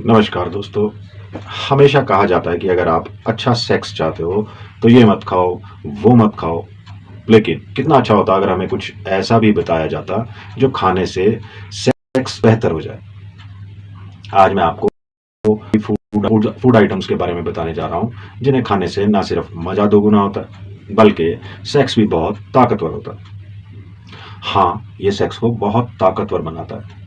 नमस्कार दोस्तों। हमेशा कहा जाता है कि अगर आप अच्छा सेक्स चाहते हो तो ये मत खाओ, वो मत खाओ। लेकिन कितना अच्छा होता अगर हमें कुछ ऐसा भी बताया जाता जो खाने से सेक्स बेहतर हो जाए। आज मैं आपको फूड फूड आइटम्स के बारे में बताने जा रहा हूँ जिन्हें खाने से ना सिर्फ मजा दोगुना होता है बल्कि सेक्स भी बहुत ताकतवर होता है। हाँ, ये सेक्स को बहुत ताकतवर बनाता है।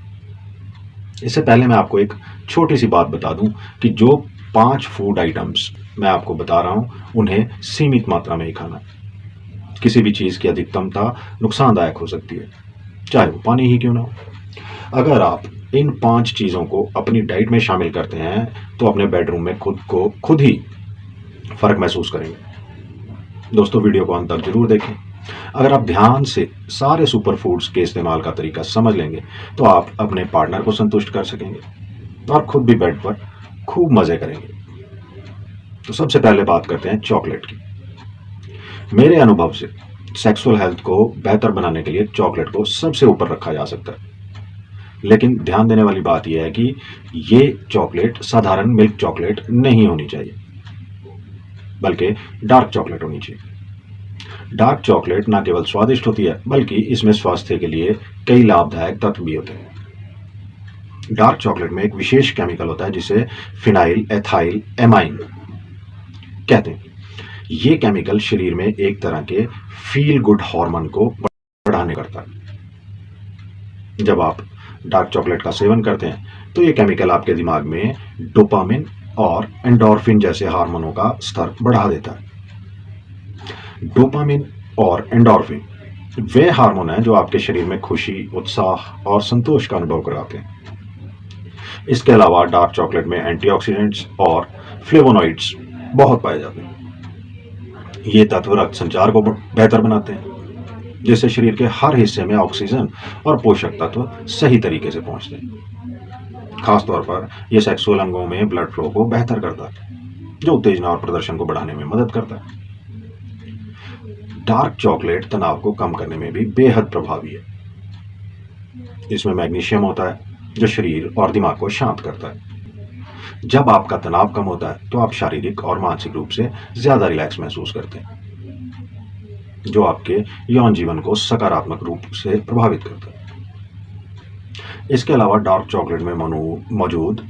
इससे पहले मैं आपको एक छोटी सी बात बता दूं कि जो 5 फूड आइटम्स मैं आपको बता रहा हूं उन्हें सीमित मात्रा में ही खाना है। किसी भी चीज़ की अधिकतमता नुकसानदायक हो सकती है, चाहे वो पानी ही क्यों ना हो। अगर आप इन 5 चीज़ों को अपनी डाइट में शामिल करते हैं तो अपने बेडरूम में खुद ही फ़र्क महसूस करेंगे। दोस्तों, वीडियो को अंत तक जरूर देखें। अगर आप ध्यान से सारे सुपर फूड्स के इस्तेमाल का तरीका समझ लेंगे तो आप अपने पार्टनर को संतुष्ट कर सकेंगे और खुद भी बेड पर खूब मजे करेंगे। तो सबसे पहले बात करते हैं चॉकलेट की। मेरे अनुभव से सेक्सुअल हेल्थ को बेहतर बनाने के लिए चॉकलेट को सबसे ऊपर रखा जा सकता है। लेकिन ध्यान देने वाली बात यह है कि ये चॉकलेट साधारण मिल्क चॉकलेट नहीं होनी चाहिए बल्कि डार्क चॉकलेट होनी चाहिए। डार्क चॉकलेट न केवल स्वादिष्ट होती है बल्कि इसमें स्वास्थ्य के लिए कई लाभदायक तत्व भी होते हैं। डार्क चॉकलेट में एक विशेष केमिकल होता है जिसे फिनाइल एथाइल एमाइन कहते हैं। ये केमिकल शरीर में एक तरह के फील गुड हार्मोन को बढ़ाने करता है। जब आप डार्क चॉकलेट का सेवन करते हैं तो ये केमिकल आपके दिमाग में डोपामिन और एंडोर्फिन जैसे हार्मोनों का स्तर बढ़ा देता है। डोपामिन और एंडोर्फिन वे हार्मोन हैं जो आपके शरीर में खुशी, उत्साह और संतोष का अनुभव कराते हैं। इसके अलावा डार्क चॉकलेट में एंटीऑक्सीडेंट्स और फ्लेवोनॉइड्स बहुत पाए जाते हैं। ये तत्व रक्त संचार को बेहतर बनाते हैं जिससे शरीर के हर हिस्से में ऑक्सीजन और पोषक तत्व सही तरीके से पहुंचते हैं। खासतौर पर यह सेक्सुअल अंगों में ब्लड फ्लो को बेहतर करता है जो उत्तेजना और प्रदर्शन को बढ़ाने में मदद करता है। डार्क चॉकलेट तनाव को कम करने में भी बेहद प्रभावी है। इसमें मैग्नीशियम होता है जो शरीर और दिमाग को शांत करता है। जब आपका तनाव कम होता है तो आप शारीरिक और मानसिक रूप से ज्यादा रिलैक्स महसूस करते हैं जो आपके यौन जीवन को सकारात्मक रूप से प्रभावित करता है। इसके अलावा डार्क चॉकलेट में मौजूद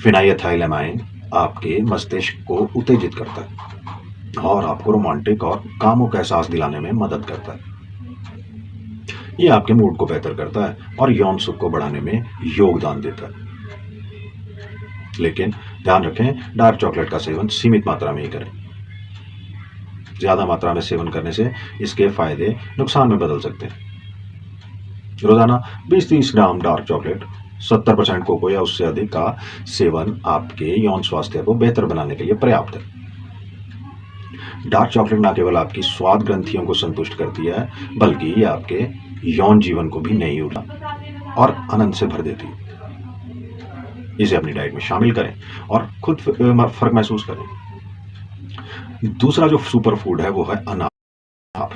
फिनाइलएथाइलएमाइन आपके मस्तिष्क को उत्तेजित करता है और आपको रोमांटिक और कामुक एहसास दिलाने में मदद करता है। यह आपके मूड को बेहतर करता है और यौन सुख को बढ़ाने में योगदान देता है। लेकिन ध्यान रखें, डार्क चॉकलेट का सेवन सीमित मात्रा में ही करें। ज्यादा मात्रा में सेवन करने से इसके फायदे नुकसान में बदल सकते हैं। रोजाना 20-30 ग्राम डार्क चॉकलेट, 70% कोको या उससे अधिक का सेवन आपके यौन स्वास्थ्य को बेहतर बनाने के लिए पर्याप्त है। डार्क चॉकलेट न केवल आपकी स्वाद ग्रंथियों को संतुष्ट करती है बल्कि ये आपके यौन जीवन को भी नई ऊर्जा और आनंद से भर देती है। इसे अपनी डाइट में शामिल करें और खुद फर्क महसूस करें। दूसरा जो सुपर फूड है वो है अनार।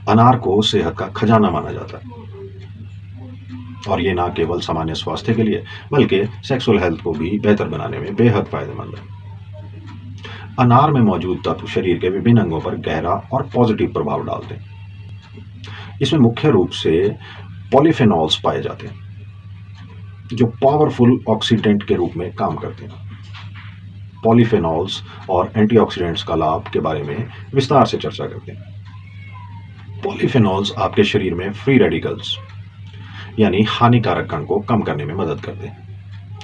अनार को सेहत का खजाना माना जाता है और ये ना केवल सामान्य स्वास्थ्य के लिए बल्कि सेक्सुअल हेल्थ को भी बेहतर बनाने में बेहद फायदेमंद है। अनार में मौजूद तत्व शरीर के विभिन्न अंगों पर गहरा और पॉजिटिव प्रभाव डालते हैं। इसमें मुख्य रूप से पॉलीफेनॉल्स पाए जाते हैं जो पावरफुल ऑक्सीडेंट के रूप में काम करते हैं। पॉलीफेनॉल्स और एंटीऑक्सीडेंट्स का लाभ के बारे में विस्तार से चर्चा करते हैं। पॉलीफेनॉल्स आपके शरीर में फ्री रेडिकल्स यानी हानिकारक कण को कम करने में मदद करते हैं।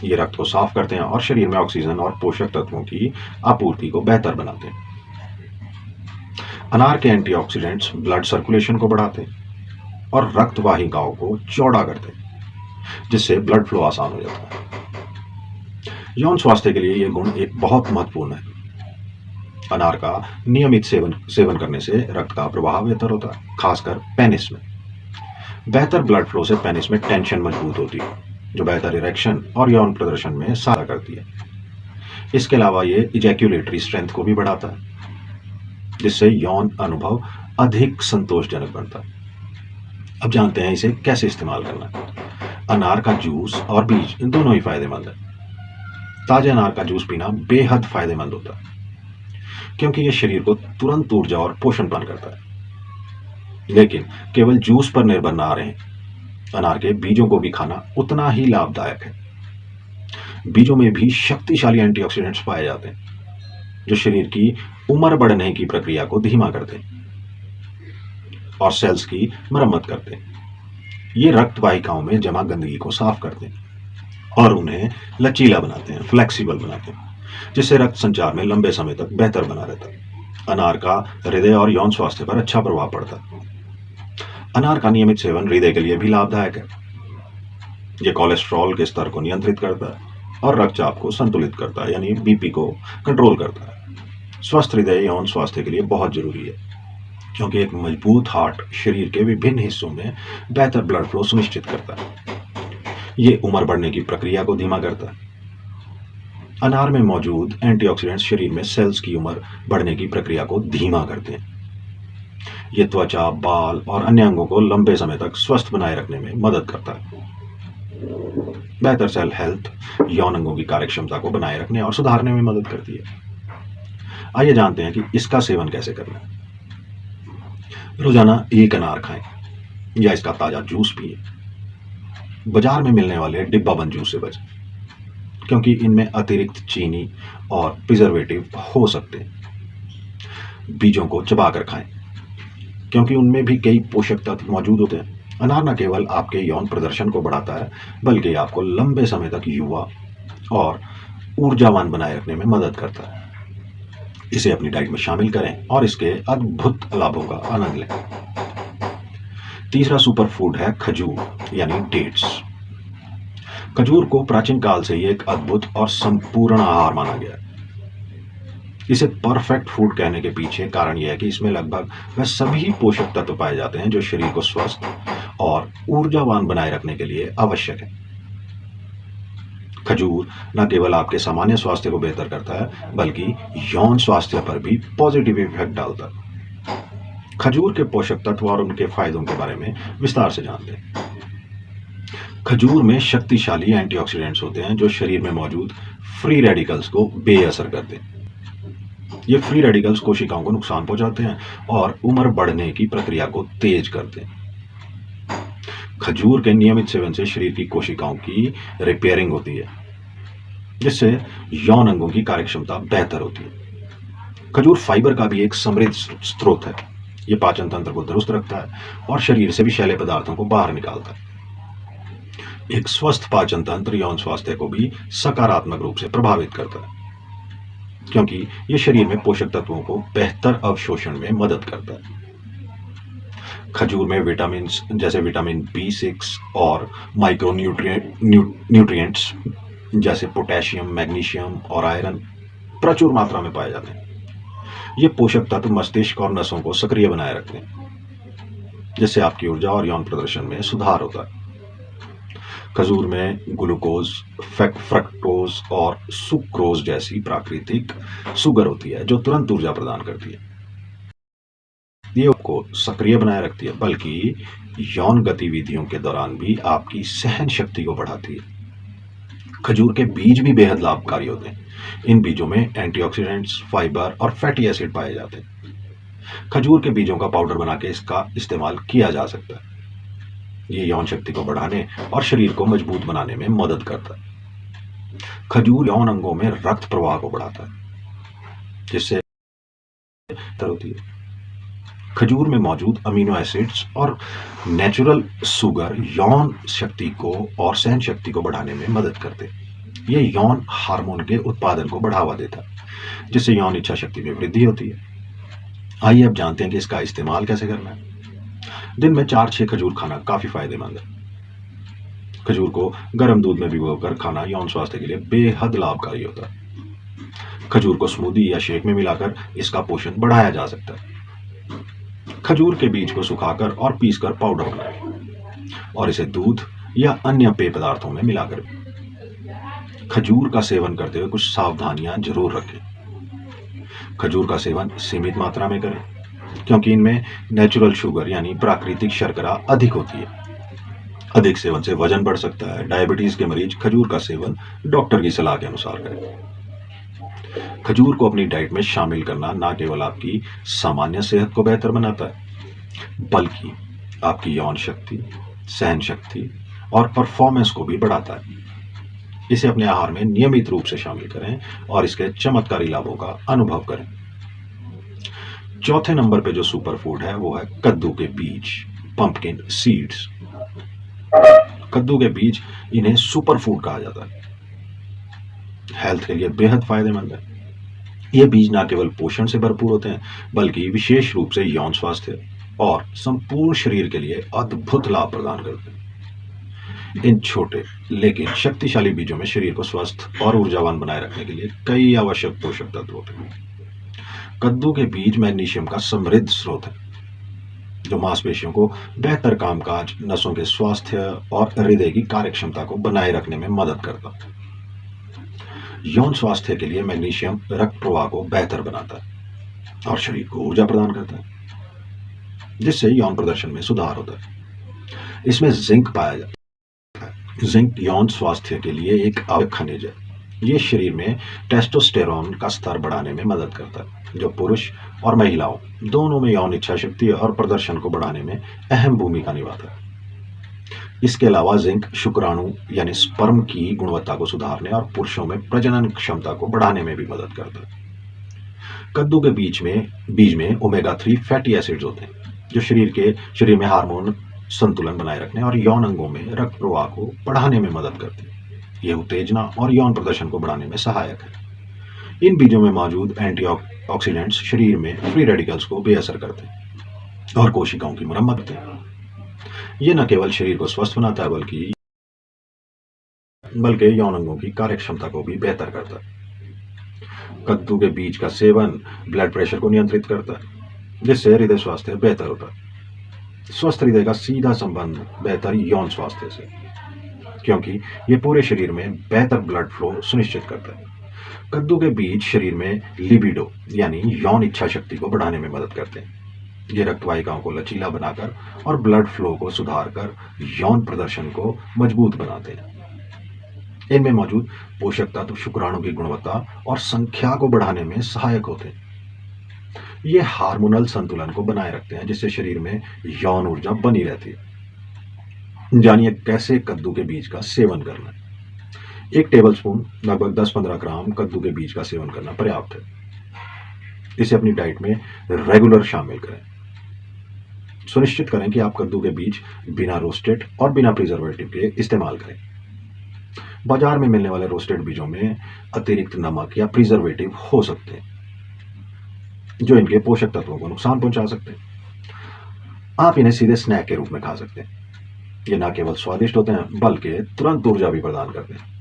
ये रक्त को साफ करते हैं और शरीर में ऑक्सीजन और पोषक तत्वों की आपूर्ति को बेहतर बनाते हैं। अनार के एंटीऑक्सीडेंट्स ब्लड सर्कुलेशन को बढ़ाते हैं और रक्त वाहिकाओं को चौड़ा करते हैं जिससे ब्लड फ्लो आसान हो जाता है। यौन स्वास्थ्य के लिए यह गुण एक बहुत महत्वपूर्ण है। अनार का नियमित सेवन करने से रक्त का प्रवाह बेहतर होता है, खासकर पेनिस में। बेहतर ब्लड फ्लो से पेनिस में टेंशन मजबूत होती है जो बेहतर इरेक्शन और यौन प्रदर्शन में सहायता करती है। इसके अलावा ये इजैक्यूलेटरी स्ट्रेंथ को भी बढ़ाता है जिससे यौन अनुभव अधिक संतोषजनक बनता है। अब जानते हैं इसे कैसे इस्तेमाल करना है। अनार का जूस और बीज दोनों ही फायदेमंद है। ताजे अनार का जूस पीना बेहद फायदेमंद होता है, क्योंकि यह शरीर को तुरंत ऊर्जा और पोषण प्रदान करता है। लेकिन केवल जूस पर निर्भर ना रहें, अनार के बीजों को भी खाना उतना ही लाभदायक है। बीजों में भी शक्तिशाली एंटीऑक्सीडेंट्स पाए जाते हैं, जो शरीर की उम्र बढ़ने की प्रक्रिया को धीमा करते हैं और सेल्स की मरम्मत करते हैं। ये रक्त वाहिकाओं में जमा गंदगी को साफ करते हैं और उन्हें लचीला बनाते हैं, फ्लेक्सिबल बनाते हैं, जिससे रक्त संचार में लंबे समय तक बेहतर बना रहता है। अनार का हृदय और यौन स्वास्थ्य पर अच्छा प्रभाव पड़ता है। अनार का नियमित सेवन हृदय के लिए भी लाभदायक है। यह कोलेस्ट्रॉल के स्तर को नियंत्रित करता है और रक्तचाप को संतुलित करता है, यानी बीपी को कंट्रोल करता है। स्वस्थ हृदय यौन स्वास्थ्य के लिए बहुत जरूरी है, क्योंकि एक मजबूत हार्ट शरीर के विभिन्न हिस्सों में बेहतर ब्लड फ्लो सुनिश्चित करता है। ये उम्र बढ़ने की प्रक्रिया को धीमा करता है। अनार में मौजूद एंटीऑक्सीडेंट्स शरीर में सेल्स की उम्र बढ़ने की प्रक्रिया को धीमा करते हैं। ये त्वचा, बाल और अन्य अंगों को लंबे समय तक स्वस्थ बनाए रखने में मदद करता है। बेहतर सेल हेल्थ यौन अंगों की कार्यक्षमता को बनाए रखने और सुधारने में मदद करती है। आइए जानते हैं कि इसका सेवन कैसे करना है। रोजाना एक अनार खाएं या इसका ताजा जूस पिएं। बाजार में मिलने वाले डिब्बाबंद जूस से बचें, क्योंकि इनमें अतिरिक्त चीनी और प्रिजर्वेटिव हो सकते हैं। बीजों को चबाकर खाएं, क्योंकि उनमें भी कई पोषक तत्व मौजूद होते हैं। अनार न केवल आपके यौन प्रदर्शन को बढ़ाता है, बल्कि आपको लंबे समय तक युवा और ऊर्जावान बनाए रखने में मदद करता है। इसे अपनी डाइट में शामिल करें और इसके अद्भुत लाभों का आनंद लें। तीसरा सुपर फूड है खजूर, यानी डेट्स। खजूर को प्राचीन काल से ही एक अद्भुत और संपूर्ण आहार माना गया है। इसे परफेक्ट फूड कहने के पीछे कारण यह है कि इसमें लगभग वह सभी पोषक तत्व पाए जाते हैं जो शरीर को स्वस्थ और ऊर्जावान बनाए रखने के लिए आवश्यक है। खजूर न केवल आपके सामान्य स्वास्थ्य को बेहतर करता है, बल्कि यौन स्वास्थ्य पर भी पॉजिटिव इफेक्ट डालता है। खजूर के पोषक तत्व और उनके फायदों के बारे में विस्तार से जानते हैं। खजूर में शक्तिशाली एंटीऑक्सीडेंट्स होते हैं, जो शरीर में मौजूद फ्री रेडिकल्स को बेअसर करते हैं। ये फ्री रेडिकल्स कोशिकाओं को नुकसान पहुंचाते हैं और उम्र बढ़ने की प्रक्रिया को तेज करते हैं। खजूर के नियमित सेवन से शरीर की कोशिकाओं की रिपेयरिंग होती है, जिससे यौन अंगों की कार्यक्षमता बेहतर होती है। खजूर फाइबर का भी एक समृद्ध स्रोत है। यह पाचन तंत्र को दुरुस्त रखता है और शरीर से विषैले पदार्थों को बाहर निकालता है। एक स्वस्थ पाचन तंत्र यौन स्वास्थ्य को भी सकारात्मक रूप से प्रभावित करता है, क्योंकि यह शरीर में पोषक तत्वों को बेहतर अवशोषण में मदद करता है। खजूर में विटामिन जैसे विटामिन B6 और माइक्रो न्यूट्रिएंट्स जैसे पोटेशियम, मैग्नीशियम और आयरन प्रचुर मात्रा में पाए जाते हैं। ये पोषक तत्व मस्तिष्क और नसों को सक्रिय बनाए रखते हैं, जिससे आपकी ऊर्जा और यौन प्रदर्शन में सुधार होता है। खजूर में ग्लूकोज, फ्रक्टोज और सुक्रोज जैसी प्राकृतिक शुगर होती है, जो तुरंत ऊर्जा प्रदान करती है। ये आपको सक्रिय बनाए रखती है, बल्कि यौन गतिविधियों के दौरान भी आपकी सहन शक्ति को बढ़ाती है। खजूर के बीज भी बेहद लाभकारी होते हैं। इन बीजों में एंटीऑक्सीडेंट्स, फाइबर और फैटी एसिड पाए जाते हैं। खजूर के बीजों का पाउडर बना के इसका इस्तेमाल किया जा सकता है। ये यौन शक्ति को बढ़ाने और शरीर को मजबूत बनाने में मदद करता है। खजूर यौन अंगों में रक्त प्रवाह को बढ़ाता है, जिससे होती है। खजूर में मौजूद अमीनो एसिड्स और नेचुरल शुगर यौन शक्ति को और सहन शक्ति को बढ़ाने में मदद करते हैं। ये यौन हार्मोन के उत्पादन को बढ़ावा देता है, जिससे यौन इच्छा शक्ति में वृद्धि होती है। आइए अब जानते हैं कि इसका इस्तेमाल कैसे करना है। दिन में 4-6 खजूर खाना काफी फायदेमंद है। खजूर को गर्म दूध में भिगोकर खाना यौन स्वास्थ्य के लिए बेहद लाभकारी होता है। खजूर को स्मूदी या शेक में मिलाकर इसका पोषण बढ़ाया जा सकता है। खजूर के बीज को सुखाकर और पीसकर पाउडर बनाएं और इसे दूध या अन्य पेय पदार्थों में मिलाकर खजूर का सेवन करते हुए कुछ सावधानियां जरूर रखें। खजूर का सेवन सीमित मात्रा में करें, क्योंकि इनमें नेचुरल शुगर यानी प्राकृतिक शर्करा अधिक होती है। अधिक सेवन से वजन बढ़ सकता है। डायबिटीज के मरीज खजूर का सेवन डॉक्टर की सलाह के अनुसार करें। खजूर को अपनी डाइट में शामिल करना न केवल आपकी सामान्य सेहत को बेहतर बनाता है, बल्कि आपकी यौन शक्ति, सहन शक्ति और परफॉर्मेंस को भी बढ़ाता है। इसे अपने आहार में नियमित रूप से शामिल करें और इसके चमत्कारी लाभों का अनुभव करें। चौथे नंबर पे जो सुपर फूड है वो है कद्दू के बीज, पंपकिन सीड्स। कद्दू के बीज, इन्हें सुपर फूड कहा जाता है, हेल्थ के लिए बेहद फायदेमंद है। ये बीज न केवल पोषण से भरपूर होते हैं, बल्कि विशेष रूप से यौन स्वास्थ्य और संपूर्ण शरीर के लिए अद्भुत लाभ प्रदान करते हैं। इन छोटे लेकिन शक्तिशाली बीजों में शरीर को स्वस्थ और ऊर्जावान बनाए रखने के लिए कई आवश्यक पोषक तत्व होते हैं। कद्दू के बीज मैग्नीशियम का समृद्ध स्रोत है, जो मांसपेशियों को बेहतर कामकाज, नसों के स्वास्थ्य और हृदय की कार्यक्षमता को बनाए रखने में मदद करता है। यौन स्वास्थ्य के लिए मैग्नीशियम रक्त प्रवाह को बेहतर बनाता है और शरीर को ऊर्जा प्रदान करता है, जिससे यौन प्रदर्शन में सुधार होता है। इसमें जिंक पाया जाता है। जिंक यौन स्वास्थ्य के लिए एक आवश्यक खनिज है। ये शरीर में टेस्टोस्टेरोन का स्तर बढ़ाने में मदद करता है, जो पुरुष और महिलाओं दोनों में यौन इच्छा शक्ति और प्रदर्शन को बढ़ाने में अहम भूमिका निभाता है। इसके अलावा जिंक शुक्राणु यानी स्पर्म की गुणवत्ता को सुधारने और पुरुषों में प्रजनन क्षमता को बढ़ाने में भी मदद करता है। कद्दू के बीज में ओमेगा 3 फैटी एसिड्स होते हैं, जो शरीर में हार्मोन संतुलन बनाए रखने और यौन अंगों में रक्त प्रवाह को बढ़ाने में मदद करते हैं। यह उत्तेजना और यौन प्रदर्शन को बढ़ाने में सहायक है। इन बीजों में मौजूद एंटीऑक्सीडेंट्स शरीर में फ्री रेडिकल्स को बेअसर करते हैं और कोशिकाओं की मरम्मत करते हैं। यह न केवल शरीर को स्वस्थ बनाता है, बल्कि यौन अंगों की कार्यक्षमता को भी बेहतर करता है। कद्दू के बीज का सेवन ब्लड प्रेशर को नियंत्रित करता है, जिससे हृदय स्वास्थ्य बेहतर होता है। स्वस्थ हृदय का सीधा संबंध बेहतर यौन स्वास्थ्य से, क्योंकि ये पूरे शरीर में बेहतर ब्लड फ्लो सुनिश्चित करता है। कद्दू के बीज शरीर में लिबिडो यानी यौन इच्छा शक्ति को बढ़ाने में मदद करते हैं। ये रक्त वाहिकाओं को लचीला बनाकर और ब्लड फ्लो को सुधार कर यौन प्रदर्शन को मजबूत बनाते हैं। इनमें मौजूद पोषक तत्व शुक्राणु की गुणवत्ता और संख्या को बढ़ाने में सहायक होते हैं। ये हार्मोनल संतुलन को बनाए रखते हैं, जिससे शरीर में यौन ऊर्जा बनी रहती है। जानिए कैसे कद्दू के बीज का सेवन करना है। 1 टेबलस्पून लगभग 10-15 ग्राम कद्दू के बीज का सेवन करना पर्याप्त है। इसे अपनी डाइट में रेगुलर शामिल करें। सुनिश्चित करें कि आप कद्दू के बीज बिना रोस्टेड और बिना प्रिजर्वेटिव के इस्तेमाल करें। बाजार में मिलने वाले रोस्टेड बीजों में अतिरिक्त नमक या प्रिजर्वेटिव हो सकते हैं, जो इनके पोषक तत्वों को नुकसान पहुंचा सकते हैं। आप इन्हें सीधे स्नैक के रूप में खा सकते हैं। ये न केवल स्वादिष्ट होते हैं, बल्कि तुरंत ऊर्जा भी प्रदान करते हैं।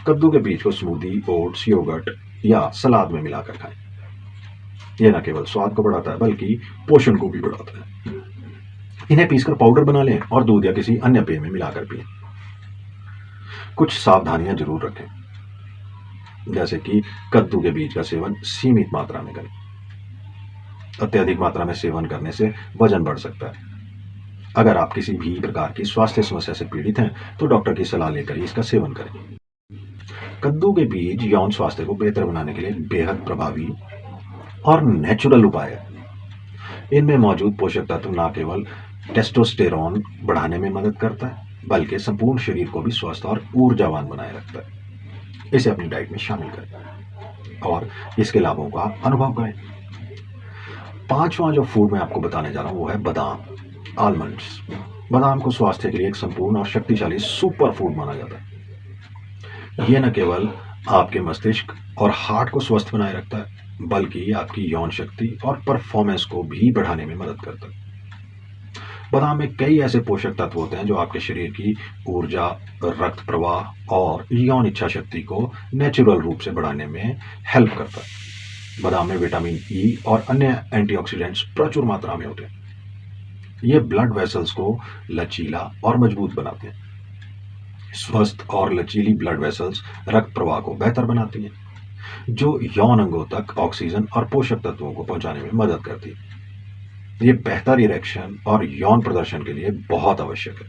कद्दू के बीज को स्मूदी, ओट्स, योगर्ट या सलाद में मिलाकर खाएं। यह न केवल स्वाद को बढ़ाता है, बल्कि पोषण को भी बढ़ाता है। इन्हें पीसकर पाउडर बना लें और दूध या किसी अन्य पेय में मिलाकर पिएं। कुछ सावधानियां जरूर रखें, जैसे कि कद्दू के बीज का सेवन सीमित मात्रा में करें। अत्यधिक मात्रा में सेवन करने से वजन बढ़ सकता है। अगर आप किसी भी प्रकार की स्वास्थ्य समस्या से पीड़ित हैं, तो डॉक्टर की सलाह लेकर ही इसका सेवन करें। कद्दू के बीज यौन स्वास्थ्य को बेहतर बनाने के लिए बेहद प्रभावी और नेचुरल उपाय है। इनमें मौजूद पोषक तत्व न केवल टेस्टोस्टेरोन बढ़ाने में मदद करता है, बल्कि संपूर्ण शरीर को भी स्वस्थ और ऊर्जावान बनाए रखता है। इसे अपनी डाइट में शामिल करें और इसके लाभों का अनुभव करें। 5वां जो फूड मैं आपको बताने जा रहा हूं वो है बादाम, आलमंड्स। बादाम को स्वास्थ्य के लिए एक संपूर्ण और शक्तिशाली सुपर फूड माना जाता है। यह न केवल आपके मस्तिष्क और हार्ट को स्वस्थ बनाए रखता है, बल्कि आपकी यौन शक्ति और परफॉर्मेंस को भी बढ़ाने में मदद करता है। बादाम में कई ऐसे पोषक तत्व होते हैं जो आपके शरीर की ऊर्जा, रक्त प्रवाह और यौन इच्छा शक्ति को नेचुरल रूप से बढ़ाने में हेल्प करता है। बादाम में विटामिन ई और अन्य एंटीऑक्सीडेंट्स प्रचुर मात्रा में होते हैं। ये ब्लड वेसल्स को लचीला और मजबूत बनाते हैं। स्वस्थ और लचीली ब्लड वेसल्स रक्त प्रवाह को बेहतर बनाती हैं, जो यौन अंगों तक ऑक्सीजन और पोषक तत्वों को पहुंचाने में मदद करती है। ये बेहतर इरेक्शन और यौन प्रदर्शन के लिए बहुत आवश्यक है।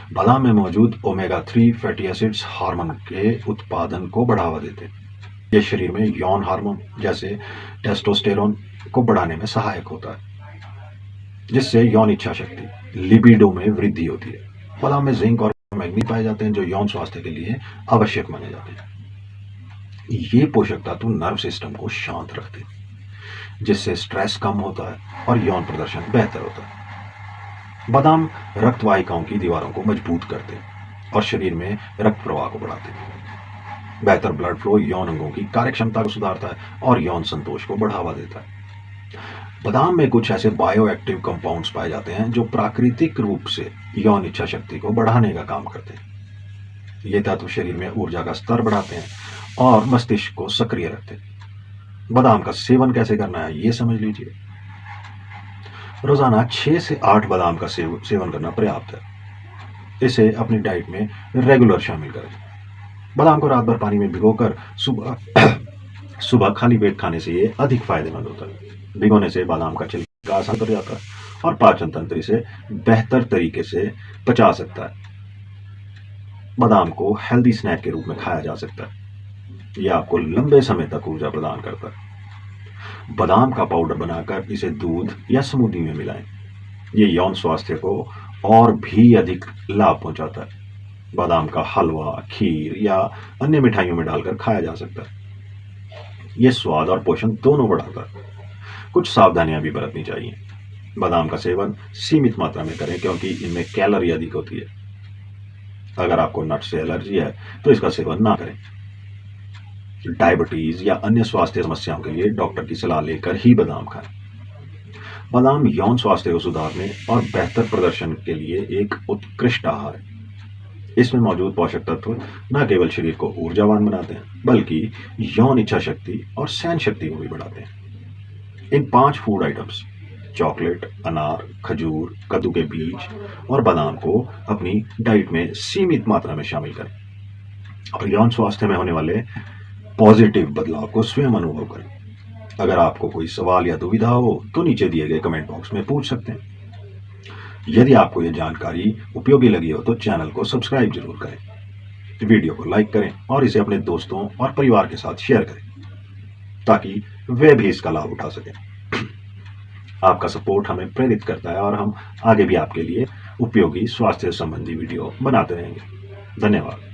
बादाम में मौजूद ओमेगा 3 फैटी एसिड्स हार्मोन के उत्पादन को बढ़ावा देते हैं। ये शरीर में यौन हार्मोन जैसे टेस्टोस्टेरोन को बढ़ाने में सहायक होता है, जिससे यौन इच्छा शक्ति लिबिडो में वृद्धि होती है। बादाम में जिंक और मैग्नीज पाए जाते हैं जो यौन स्वास्थ्य के लिए आवश्यक माने जाते हैं। ये पोषक तत्व नर्व सिस्टम को शांत रखते हैं, जिससे स्ट्रेस कम होता है और यौन प्रदर्शन बेहतर होता है। बादाम रक्त वाहिकाओं की दीवारों को मजबूत करते हैं और शरीर में रक्त प्रवाह को बढ़ाते हैं। बेहतर ब्लड फ्लो यौन अंगों की कार्यक्षमता को सुधारता है और यौन संतोष को बढ़ावा देता है। बादाम में कुछ ऐसे बायोएक्टिव कंपाउंड्स पाए जाते हैं जो प्राकृतिक रूप से यौन इच्छा शक्ति को बढ़ाने का काम करते हैं। ये तत्व शरीर में ऊर्जा का स्तर बढ़ाते हैं और मस्तिष्क को सक्रिय रखते हैं। बादाम का सेवन कैसे करना है ये समझ लीजिए। रोजाना 6 से 8 बादाम का सेवन करना पर्याप्त है। इसे अपनी डाइट में रेगुलर शामिल करें। बादाम को रात भर पानी में भिगोकर सुबह खाली पेट खाने से ये अधिक फायदेमंद होता है। भिगोने से बादाम का छिलका आसान कर जाता है और पाचन तंत्र इसे बेहतर तरीके से पचा सकता है। बादाम को हेल्दी स्नैक के रूप में खाया जा सकता है। यह आपको लंबे समय तक ऊर्जा प्रदान करता है। बादाम का पाउडर बनाकर इसे दूध या स्मूदी में मिलाएं। ये यौन स्वास्थ्य को और भी अधिक लाभ पहुंचाता है। बादाम का हलवा, खीर या अन्य मिठाइयों में डालकर खाया जा सकता है। यह स्वाद और पोषण दोनों बढ़ाता है। कुछ सावधानियां भी बरतनी चाहिए। बादाम का सेवन सीमित मात्रा में करें क्योंकि इनमें कैलोरी अधिक होती है। अगर आपको नट से एलर्जी है तो इसका सेवन ना करें। डायबिटीज या अन्य स्वास्थ्य समस्याओं के लिए डॉक्टर की सलाह लेकर ही बादाम खाएं। बादाम यौन स्वास्थ्य को सुधारने और बेहतर प्रदर्शन के लिए एक उत्कृष्ट आहार है। इसमें मौजूद पोषक तत्व न केवल शरीर को ऊर्जावान बनाते हैं बल्कि यौन इच्छा शक्ति और सहन शक्ति को भी बढ़ाते हैं। इन 5 फूड आइटम्स चॉकलेट, अनार, खजूर, कद्दू के बीज और बादाम को अपनी डाइट में सीमित मात्रा में शामिल करें और यौन स्वास्थ्य में होने वाले पॉजिटिव बदलाव को स्वयं अनुभव करें। अगर आपको कोई सवाल या दुविधा हो तो नीचे दिए गए कमेंट बॉक्स में पूछ सकते हैं। यदि आपको यह जानकारी उपयोगी लगी हो तो चैनल को सब्सक्राइब जरूर करें, वीडियो को लाइक करें और इसे अपने दोस्तों और परिवार के साथ शेयर करें ताकि वे भी इसका लाभ उठा सकें। आपका सपोर्ट हमें प्रेरित करता है और हम आगे भी आपके लिए उपयोगी स्वास्थ्य संबंधी वीडियो बनाते रहेंगे। धन्यवाद।